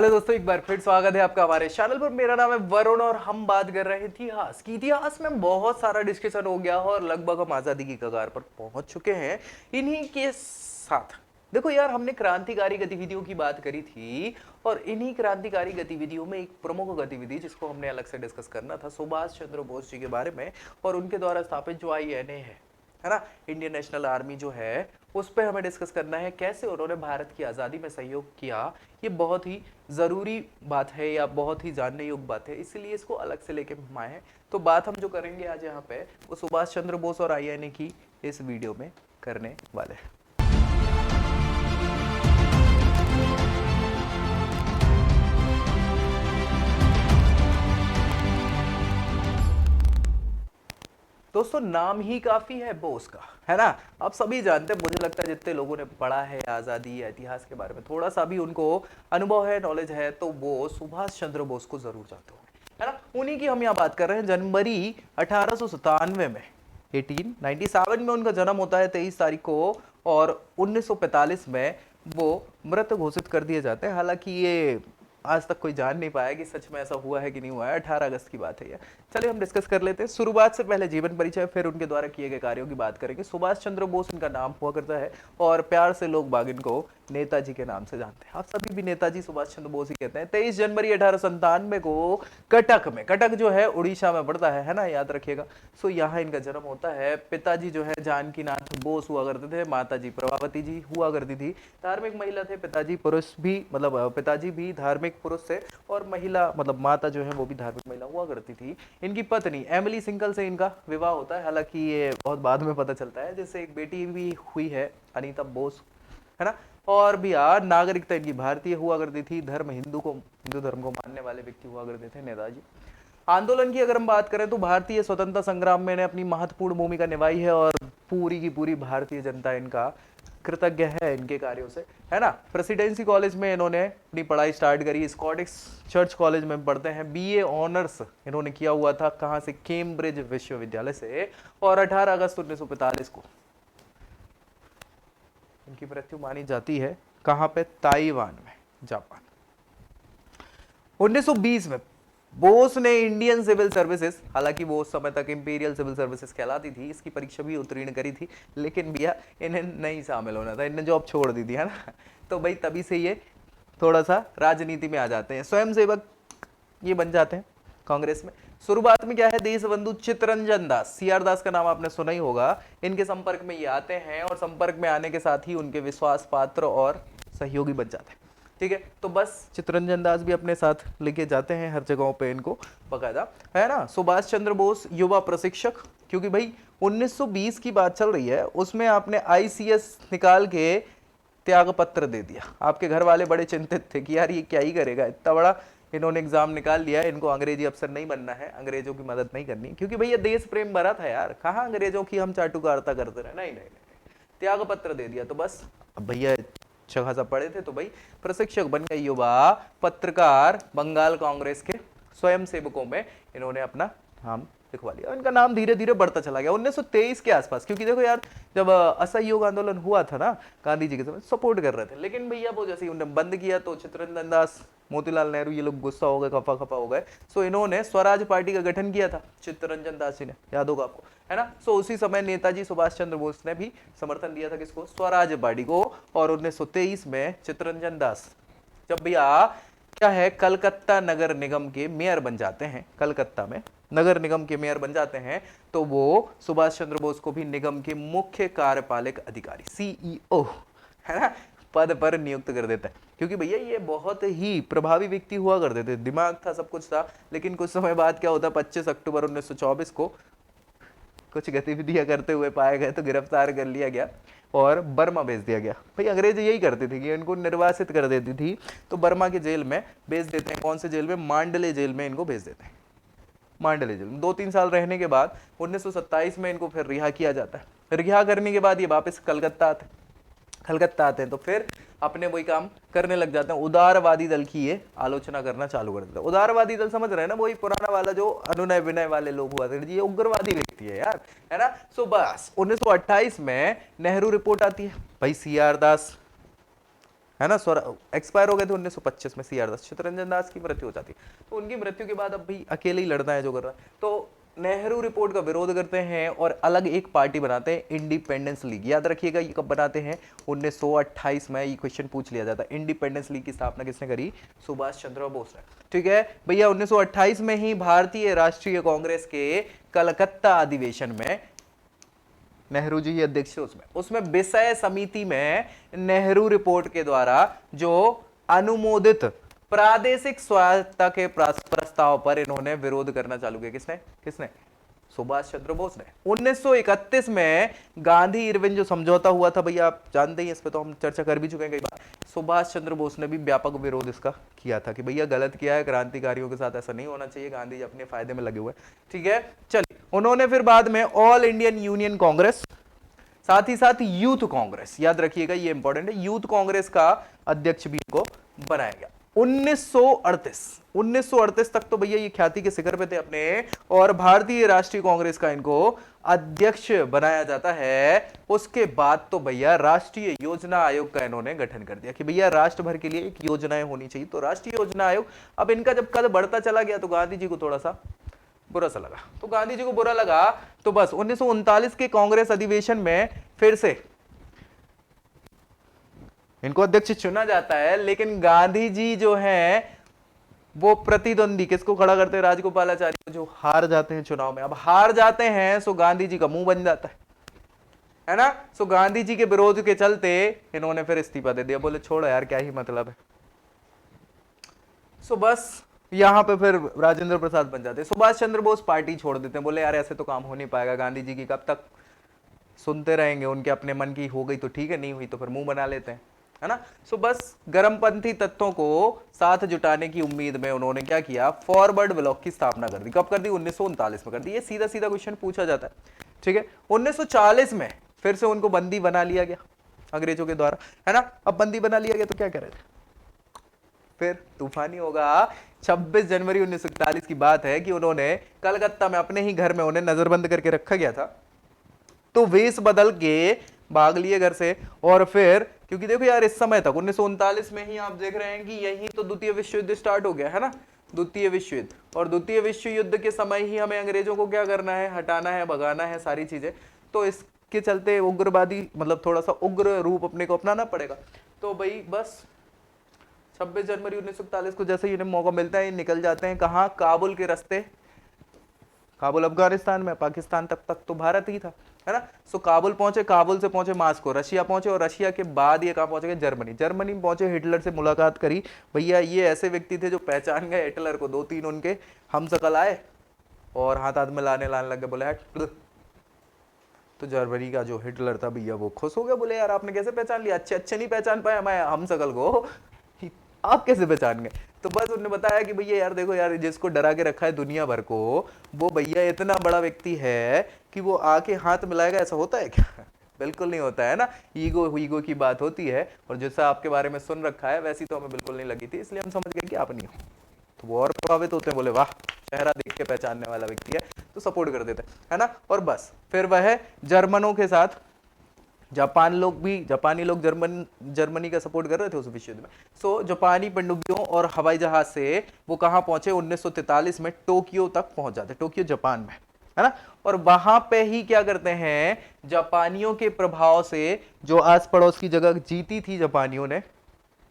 Hello दोस्तों, एक बार फिर स्वागत है आपका हमारे चैनल पर। मेरा नाम है वरुण और हम बात कर रहे हैं इतिहास की। इतिहास में बहुत सारा डिस्कशन हो गया और लगभग हम आजादी की कगार पर पहुंच चुके हैं। इन्हीं के साथ देखो यार, हमने क्रांतिकारी गतिविधियों की बात करी थी और इन्हीं क्रांतिकारी गतिविधियों में एक प्रमुख गतिविधि जिसको हमने अलग से डिस्कस करना था, सुभाष चंद्र बोस जी के बारे में और उनके द्वारा स्थापित जो INA है ना, इंडियन नेशनल आर्मी जो है, उस पर हमें डिस्कस करना है कैसे उन्होंने भारत की आज़ादी में सहयोग किया। ये बहुत ही ज़रूरी बात है या बहुत ही जानने योग्य बात है, इसीलिए इसको अलग से लेके हम आए हैं। तो बात हम जो करेंगे आज यहाँ पे वो सुभाष चंद्र बोस और INA की इस वीडियो में करने वाले हैं। दोस्तों, नाम ही काफी है बोस का, है ना। आप सभी जानते हैं, मुझे लगता है जितने लोगों ने पढ़ा है आजादी या इतिहास के बारे में, थोड़ा सा भी उनको अनुभव है, नॉलेज है, तो वो सुभाष चंद्र बोस को जरूर जानते होंगे, है ना। उन्हीं की हम यहाँ बात कर रहे हैं। जनवरी 1897 में 1897 में उनका जन्म होता है, 23 तारीख को, और 1945 में वो मृत घोषित कर दिए जाते हैं। हालांकि ये आज तक कोई जान नहीं पाया कि सच में ऐसा हुआ है कि नहीं हुआ है। 18 अगस्त की बात है ये। चलिए हम डिस्कस कर लेते हैं। शुरुआत से पहले जीवन परिचय, फिर उनके द्वारा किए गए कार्यों की बात करेंगे। सुभाष चंद्र बोस इनका नाम हुआ करता है और प्यार से लोग बाग इनको नेताजी के नाम से जानते हैं। आप सभी भी नेताजी सुभाष चंद्र बोस ही कहते हैं। 23 जनवरी 1897 को कटक में, कटक जो है उड़ीसा में पड़ता है ना, याद रखिएगा। सो यहाँ इनका जन्म होता है। पिताजी जो है जानकीनाथ बोस हुआ करते थे, माताजी प्रभावती जी हुआ करती थी। धार्मिक महिला थे, पिताजी पुरुष भी, मतलब पिताजी भी धार्मिक पुरुष थे और महिला मतलब माता जो है वो भी धार्मिक महिला हुआ करती थी। इनकी पत्नी एमिली सिंकल से इनका विवाह होता है, हालांकि ये बहुत बाद में पता चलता है, जिससे एक बेटी भी हुई है, अनीता बोस, है ना। और भी यार, नागरिकता इनकी भारतीय हुआ करती थी। धर्म हिंदू धर्म को मानने वाले व्यक्ति हुआ करते थे नेताजी। आंदोलन की अगर हम बात करें तो भारतीय स्वतंत्रता संग्राम में इन्हें अपनी महत्वपूर्ण भूमिका निभाई है और पूरी की पूरी भारतीय जनता इनका कृतज्ञ है इनके कार्यों से, है ना। प्रेसिडेंसी कॉलेज में इन्होंने अपनी पढ़ाई स्टार्ट करी। स्कॉटिश चर्च कॉलेज में पढ़ते हैं। BA ऑनर्स इन्होंने किया हुआ था, कहां से, कैम्ब्रिज विश्वविद्यालय से। और 18 अगस्त 1945 को इनकी मृत्यु मानी जाती है। कहां पे, ताइवान में, जापान। 1920 में बोस ने इंडियन सिविल सर्विसेज, हालांकि वो उस समय तक इंपीरियल सिविल सर्विसेज कहलाती थी, इसकी परीक्षा भी उत्तीर्ण करी थी, लेकिन भैया इन्हें नहीं शामिल होना था, इन्हें जॉब छोड़ दी थी, है ना। तो भाई तभी से ये थोड़ा सा राजनीति में आ जाते हैं, स्वयंसेवक ये बन जाते हैं कांग्रेस में। शुरुआत में क्या है, देशबंधु चित्तरंजन दास, CR दास का नाम आपने सुना ही होगा, इनके संपर्क में ये आते हैं और संपर्क में आने के साथ ही उनके विश्वास पात्र और सहयोगी बन जाते हैं। ठीक है, तो बस चित्तरंजन दास भी अपने साथ लेके जाते हैं हर जगहों पे इनको बकायदा, है ना। सुभाष चंद्र बोस युवा प्रशिक्षक, क्योंकि भाई 1920 की बात चल रही है, उसमें आपने ICS निकाल के त्याग पत्र दे दिया। आपके घर वाले बड़े चिंतित थे कि यार ये क्या ही करेगा, इतना बड़ा इन्होंने एग्जाम निकाल लिया, इनको अंग्रेजी अफसर नहीं बनना है, अंग्रेजों की मदद नहीं करनी, क्योंकि भैया देश प्रेम भरा था यार, कहाँ अंग्रेजों की हम चाटुकारिता करते रहे, नहीं नहीं नहीं, त्याग पत्र दे दिया। तो बस अब भैया अच्छा खासा पढ़े थे, तो भाई प्रशिक्षक बन गए, युवा पत्रकार, बंगाल कांग्रेस के स्वयं सेवकों में इन्होंने अपना नाम लिखवा लिया। इनका नाम धीरे धीरे बढ़ता चला गया 1923 के आसपास, क्योंकि देखो यार, जब असहयोग आंदोलन हुआ था ना गांधी जी के समय, सपोर्ट कर रहे थे, लेकिन भैया वो जैसे ही उन्होंने बंद किया तो चित्तरंजन दास, मोतीलाल नेहरू ये लोग गुस्सा हो गए, खफा खफा हो गए। सो इन्होंने स्वराज पार्टी का गठन किया था चित्तरंजन दास जी ने, याद होगा आपको, है ना। सो उसी समय नेताजी सुभाष चंद्र बोस ने भी समर्थन दिया था किसको, स्वराज पार्टी को। और 1923 में चित्तरंजन दास जब भैया क्या है, कलकत्ता नगर निगम के मेयर बन जाते हैं, कलकत्ता में नगर निगम के मेयर बन जाते हैं, तो वो सुभाष चंद्र बोस को भी निगम के मुख्य कार्यपालक अधिकारी, CEO, है ना, पद पर नियुक्त कर देता है। क्योंकि भैया ये बहुत ही प्रभावी व्यक्ति हुआ करते थे, दिमाग था, सब कुछ था, लेकिन कुछ समय बाद क्या होता, 25 अक्टूबर 1924 को कुछ गतिविधियां करते हुए पाए गए तो गिरफ्तार कर लिया गया और बर्मा भेज दिया गया। भाई अंग्रेज यही करते थे कि इनको निर्वासित कर देती थी, तो बर्मा के जेल में भेज देते हैं। कौन से जेल में, मांडले जेल में इनको भेज देते हैं। मांडले जेल में 2-3 साल रहने के बाद 1927 में इनको फिर रिहा किया जाता है। रिहा करने के बाद ये वापस कलकत्ता आते हैं, तो फिर अपने वही काम करने लग जाते हैं। उदारवादी दल की ये आलोचना करना चालू कर देते हैं। उदारवादी दल समझ रहे हैं ना, वही पुराना वाला जो अनुनय विनय वाले लोग हुआ थे, ये उग्रवादी व्यक्ति है यार, है ना। सो बस 1928 में नेहरू रिपोर्ट आती है। भाई CR दास है ना, एक्सपायर हो गए थे 1925 में सीआर दास, चित्तरंजन दास की मृत्यु हो जाती है। तो उनकी मृत्यु के बाद अब भी अकेले ही लड़ना है जो कर रहा है। तो नेहरू रिपोर्ट का विरोध करते हैं और अलग एक पार्टी बनाते हैं, इंडिपेंडेंस लीग। याद रखिएगा ये कब बनाते हैं, 1928 में। ये क्वेश्चन पूछ लिया जाता है, इंडिपेंडेंस लीग की स्थापना किसने करी, सुभाष चंद्र बोस ने। ठीक है भैया, 1928 में ही भारतीय राष्ट्रीय कांग्रेस के कलकत्ता अधिवेशन में नेहरू जी अध्यक्ष थे। उसमें विषय समिति में नेहरू रिपोर्ट के द्वारा जो अनुमोदित प्रादेशिक स्वायत्तता के प्रस्ताव पर इन्होंने विरोध करना चालू किया। किसने किसने, सुभाष चंद्र बोस ने। 1931 में गांधी इरविन जो समझौता हुआ था भैया, आप जानते ही, इस पे तो हम चर्चा कर भी चुके हैं कई बार। सुभाष चंद्र बोस ने भी व्यापक विरोध इसका किया था कि भैया गलत किया है, क्रांतिकारियों के साथ ऐसा नहीं होना चाहिए, गांधी जी अपने फायदे में लगे हुए। ठीक है, चलिए। उन्होंने फिर बाद में ऑल इंडियन यूनियन कांग्रेस, साथ ही साथ यूथ कांग्रेस, याद रखिएगा ये इंपॉर्टेंट है, यूथ कांग्रेस का अध्यक्ष भी इनको बनाया गया। 1938 तक तो भैया ये ख्याति के शिखर पे थे अपने, और भारतीय राष्ट्रीय कांग्रेस का इनको अध्यक्ष बनाया जाता है। उसके बाद तो भैया राष्ट्रीय योजना आयोग का इन्होंने गठन कर दिया कि भैया राष्ट्र भर के लिए एक योजनाएं होनी चाहिए। तो राष्ट्रीय योजना आयोग, अब इनका जब कद बढ़ता चला गया तो गांधी जी को थोड़ा सा बुरा सा लगा। तो गांधी जी को बुरा लगा तो बस 1939 के कांग्रेस अधिवेशन में फिर से इनको अध्यक्ष चुना जाता है। लेकिन गांधी जी जो हैं वो प्रतिद्वंदी किसको खड़ा करते हैं, राजगोपालाचारी, जो हार जाते हैं चुनाव में। अब हार जाते हैं सो गांधी जी का मुंह बन जाता है ना। सो गांधी जी के विरोध के चलते इन्होंने फिर इस्तीफा दे दिया, बोले छोड़ो यार क्या ही मतलब है। सो बस यहां पे फिर राजेंद्र प्रसाद बन जाते हैं। सुभाष चंद्र बोस पार्टी छोड़ देते हैं, बोले यार ऐसे तो काम हो नहीं पाएगा, गांधी जी की कब तक सुनते रहेंगे, उनके अपने मन की हो गई तो ठीक है, नहीं हुई तो फिर मुंह बना लेते हैं, है ना। सो बस गर्मपंथी तत्वों को साथ जुटाने की उम्मीद में उन्होंने क्या किया, फॉरवर्ड ब्लॉक की स्थापना कर दी। कब कर दी, 1939 में कर दी। ये सीधा सीधा क्वेश्चन पूछा जाता है। ठीक है, 1940 में फिर से उनको बंदी बना लिया गया अंग्रेजों के द्वारा, है ना। अब बंदी बना लिया गया तो क्या करे थे, फिर तूफानी होगा। 26 जनवरी 1941 की बात है कि उन्होंने कलकत्ता में अपने ही घर में उन्हें नजरबंद करके रखा गया था। तो वेश बदल के भाग लिए घर से, और फिर क्योंकि देखो यार इस समय तक 1939 में ही आप देख रहे हैं कि यही तो द्वितीय विश्व युद्ध स्टार्ट हो गया है ना, द्वितीय विश्व युद्ध। और द्वितीय विश्व युद्ध के समय ही हमें अंग्रेजों को क्या करना है, हटाना है, भगाना है, सारी चीजें। तो इसके चलते उग्रवादी मतलब थोड़ा सा उग्र रूप अपने को अपनाना पड़ेगा। तो भाई बस 26 जनवरी 1941 को जैसे ही इन्हें मौका मिलता है निकल जाते हैं। कहाँ, काबुल के रास्ते। काबुल अफगानिस्तान में, पाकिस्तान तक तो भारत ही था, है ना। सो काबुल पहुंचे, काबुल से पहुंचे मास्को, रशिया पहुंचे, और रशिया के बाद ये कहां पहुंचे गए, जर्मनी। जर्मनी में पहुंचे, हिटलर से मुलाकात करी। भैया ये ऐसे व्यक्ति थे जो पहचान गए हिटलर को, 2-3 उनके हम सकल आए और हाथ हाथ में लाने लगे, बोले हट। तो जर्मनी का जो हिटलर था भैया वो खुश हो गया, बोले यार आपने कैसे पहचान लिया, अच्छे नहीं पहचान पाया मैं हम सकल को, आप कैसे पहचान गए। तो बस उन्होंने बताया कि भैया यार देखो यार, जिसको डरा के रखा है दुनिया भर को, वो भैया इतना बड़ा व्यक्ति है कि वो आके हाथ मिलाएगा, ऐसा होता है क्या, बिल्कुल नहीं होता है ना। ईगो की बात होती है, और जैसा आपके बारे में सुन रखा है वैसी तो हमें बिल्कुल नहीं लगी थी, इसलिए हम समझ गए कि आप नहीं हो। तो वो और प्रभावित होते हैं, बोले वाह चेहरा देख के पहचानने वाला व्यक्ति है, तो सपोर्ट कर देते हैं, है ना। और बस फिर वह जर्मनों के साथ जापानी लोग जर्मनी का सपोर्ट कर रहे थे उस विश्व युद्ध में। सो जापानी पनडुब्बियों और हवाई जहाज से वो कहां पहुंचे, 1943 में टोक्यो तक पहुंच जाते, टोक्यो जापान में, है ना। और वहां पे ही क्या करते हैं, जापानियों के प्रभाव से जो आस पड़ोस की जगह जीती थी जापानियों ने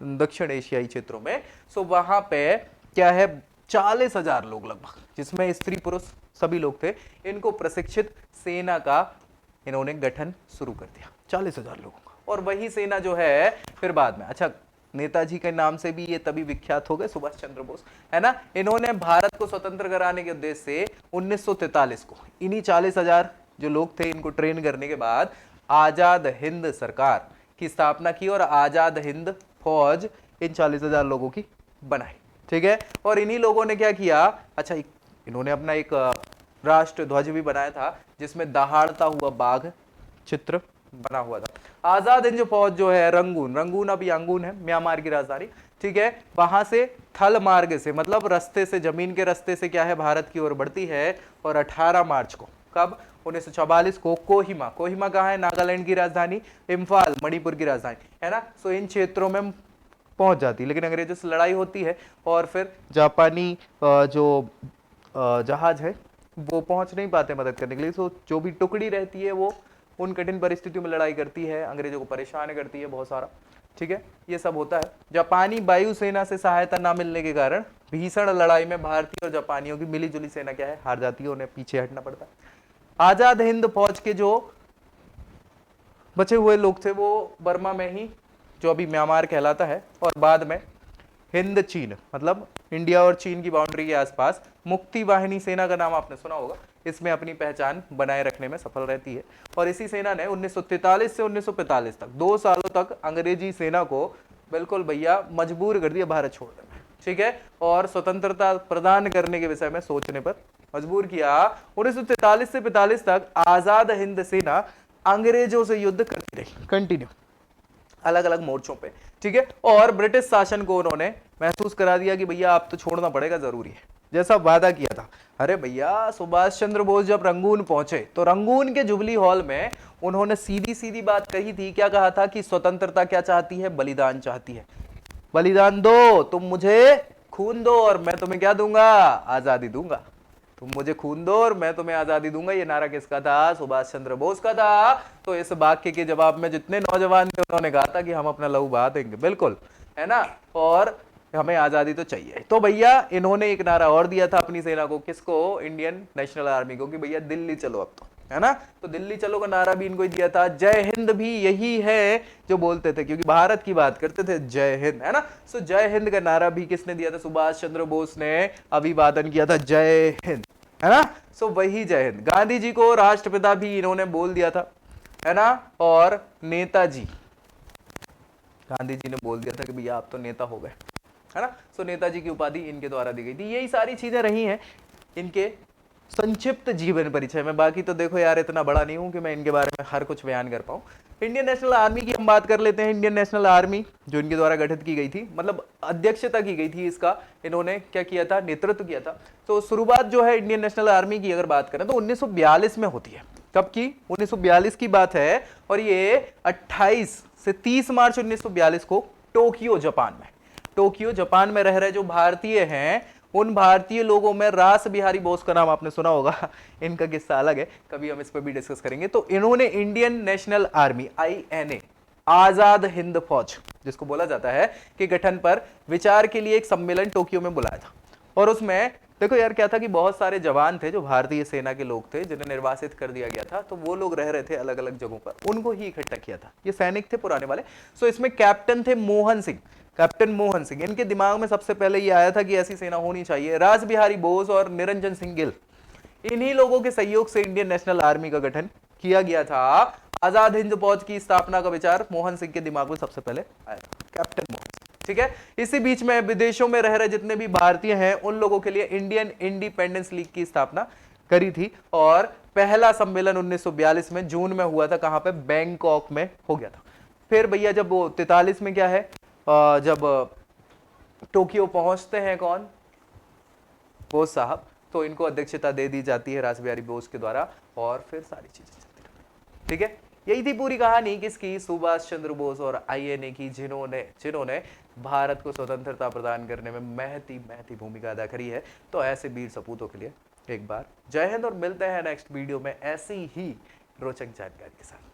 दक्षिण एशियाई क्षेत्रों में, सो वहां पे क्या है, 40,000 लोग लगभग, जिसमें स्त्री पुरुष सभी लोग थे, इनको प्रशिक्षित सेना का इन्होंने गठन शुरू कर दिया, 40,000 लोगों का। और वही सेना जो है फिर बाद में, अच्छा नेताजी के नाम से भी ये तभी विख्यात हो गए, सुभाष चंद्र बोस, है ना। इन्होंने भारत को स्वतंत्र कराने के उद्देश्य से 1943 को इन्हीं 40,000 जो लोग थे इनको ट्रेन करने के बाद आजाद हिंद सरकार की स्थापना की, और आजाद हिंद फौज इन 40,000 लोगों की बनाई। ठीक है, और इन्हीं लोगों ने क्या किया, अच्छा इन्होंने अपना एक राष्ट्र ध्वज भी बनाया था, जिसमें दहाड़ता हुआ बाघ चित्र बना हुआ था। आजाद हिंद फौज जो है रंगून अभी यांगून है, म्यांमार की राजधानी, ठीक है, वहां से थल मार्ग से मतलब रास्ते से, जमीन के रास्ते से क्या है, भारत की ओर बढ़ती है। और 18 मार्च को, कब, 1944 को कोहिमा, कोहिमा कहाँ है, नागालैंड की राजधानी, इम्फाल मणिपुर की राजधानी, है ना। सो इन क्षेत्रों में पहुंच जाती, लेकिन अंग्रेजों से लड़ाई होती है और फिर जापानी जो जहाज है वो पहुंच नहीं पाते मदद करने के लिए। तो जो भी टुकड़ी रहती है वो उन कठिन परिस्थितियों में लड़ाई करती है, अंग्रेजों को परेशान करती है बहुत सारा। ठीक है, ये सब होता है। जापानी वायुसेना से सहायता ना मिलने के कारण भीषण लड़ाई में भारतीय और जापानियों की मिलीजुली सेना क्या है, हार जाती है, उन्हें पीछे हटना पड़ता है। आजाद हिंद फौज के जो बचे हुए लोग थे वो बर्मा में ही, जो अभी म्यांमार कहलाता है, और बाद में हिंद चीन, मतलब इंडिया और चीन की बाउंड्री के आसपास मुक्ति वाहिनी सेना का नाम आपने सुना होगा, इसमें अपनी पहचान बनाए रखने में सफल रहती है। और इसी सेना ने 1943 से 1945 तक 2 सालों तक अंग्रेजी सेना को बिल्कुल भैया मजबूर कर दिया भारत छोड़ने में। ठीक है, और स्वतंत्रता प्रदान करने के विषय में सोचने पर मजबूर किया। 1943 से 45 तक आजाद हिंद सेना अंग्रेजों से युद्ध करती रही, कंटिन्यू, अलग अलग मोर्चों पे। ठीक है, और ब्रिटिश शासन को उन्होंने महसूस करा दिया कि भैया आप तो छोड़ना पड़ेगा, जरूरी है, जैसा वादा किया था। अरे भैया, सुभाष चंद्र बोस जब रंगून पहुंचे तो रंगून के जुबली हॉल में उन्होंने सीधी सीधी बात कही थी। क्या कहा था कि स्वतंत्रता क्या चाहती है, बलिदान चाहती है। बलिदान दो, तुम मुझे खून दो और मैं तुम्हें क्या दूंगा, आजादी दूंगा। तुम मुझे खून दो और मैं तुम्हें आजादी दूंगा। ये नारा किसका था, सुभाष चंद्र बोस का था। तो इस वाक्य के जवाब में जितने नौजवान थे उन्होंने कहा था कि हम अपना लहू बहा देंगे, बिल्कुल, है ना, और हमें आजादी तो चाहिए। तो भैया इन्होंने एक नारा और दिया था अपनी सेना को, किसको, इंडियन नेशनल आर्मी को, कि भैया दिल्ली चलो अब तो, है ना। तो दिल्ली चलो का नारा भी इनको ही दिया था। जय हिंद भी यही है जो बोलते थे, क्योंकि भारत की बात करते थे, जय हिंद, है ना। सो जय हिंद का नारा भी किसने दिया था, सुभाष चंद्र बोस ने अभिवादन किया था, जय हिंद, है ना। सो वही जय हिंद। गांधी जी को राष्ट्रपिता भी इन्होंने बोल दिया था, है ना, और नेताजी, गांधी जी ने बोल दिया था कि भैया आप तो नेता हो गए, है ना। सो नेताजी की उपाधि इनके द्वारा दी गई थी। यही सारी चीजें रही हैं इनके संक्षिप्त जीवन परिचय में। बाकी तो देखो यार, इतना बड़ा नहीं हूं कि मैं इनके बारे में हर कुछ बयान कर पाऊं। इंडियन नेशनल आर्मी की हम बात कर लेते हैं। इंडियन नेशनल आर्मी जो इनके द्वारा गठित की गई थी, मतलब अध्यक्षता की गई थी इसका, इन्होंने क्या किया था, नेतृत्व किया था। तो शुरुआत जो है इंडियन नेशनल आर्मी की अगर बात करें तो 1942 में होती है। कब की, 1942 की बात है। और ये 28 से 30 मार्च 1942 को टोक्यो जापान में, टोक्यो जापान में रह रहे जो भारतीय हैं, उन भारतीय लोगों में रास बिहारी बोस का नाम आपने सुना होगा। इनका किस्सा अलग है, कभी हम इस पर भी डिस्कस करेंगे। तो इन्होंने Indian national army, INA, Azad Hind फौज जिसको बोला जाता है, के गठन पर विचार के लिए एक सम्मेलन टोक्यो में बुलाया था। और उसमें देखो यार क्या था कि बहुत सारे जवान थे जो भारतीय सेना के लोग थे, जिन्हें निर्वासित कर दिया गया था। तो वो लोग रह रहे थे अलग अलग जगहों पर, उनको ही इकट्ठा किया था। ये सैनिक थे पुराने वाले। सो इसमें कैप्टन थे मोहन सिंह, कैप्टन मोहन सिंह। इनके दिमाग में सबसे पहले ये आया था कि ऐसी सेना होनी चाहिए। रास बिहारी बोस और निरंजन सिंह गिल, इन्हीं लोगों के सहयोग से इंडियन नेशनल आर्मी का गठन किया गया था। आजाद हिंद फौज की स्थापना का विचार मोहन सिंह के दिमाग में सबसे पहले आया था, कैप्टन मोहन। ठीक है, इसी बीच में विदेशों में रह रहे जितने भी भारतीय हैं उन लोगों के लिए इंडियन इंडिपेंडेंस लीग की स्थापना करी थी। और पहला सम्मेलन 1942 में जून में हुआ था। कहां पे, बैंकॉक में हो गया था। फिर भैया जब वो 43 में क्या है, जब टोक्यो पहुंचते हैं कौन, बोस साहब, तो इनको अध्यक्षता दे दी जाती है रास बिहारी बोस के द्वारा, और फिर सारी चीजें चलती रहती। ठीक है, यही थी पूरी कहानी किसकी, सुभाष चंद्र बोस और INA की, जिन्होंने भारत को स्वतंत्रता प्रदान करने में महती भूमिका अदा करी है। तो ऐसे वीर सपूतों के लिए एक बार जय हिंद, और मिलते हैं नेक्स्ट वीडियो में ऐसी ही रोचक जानकारी के साथ।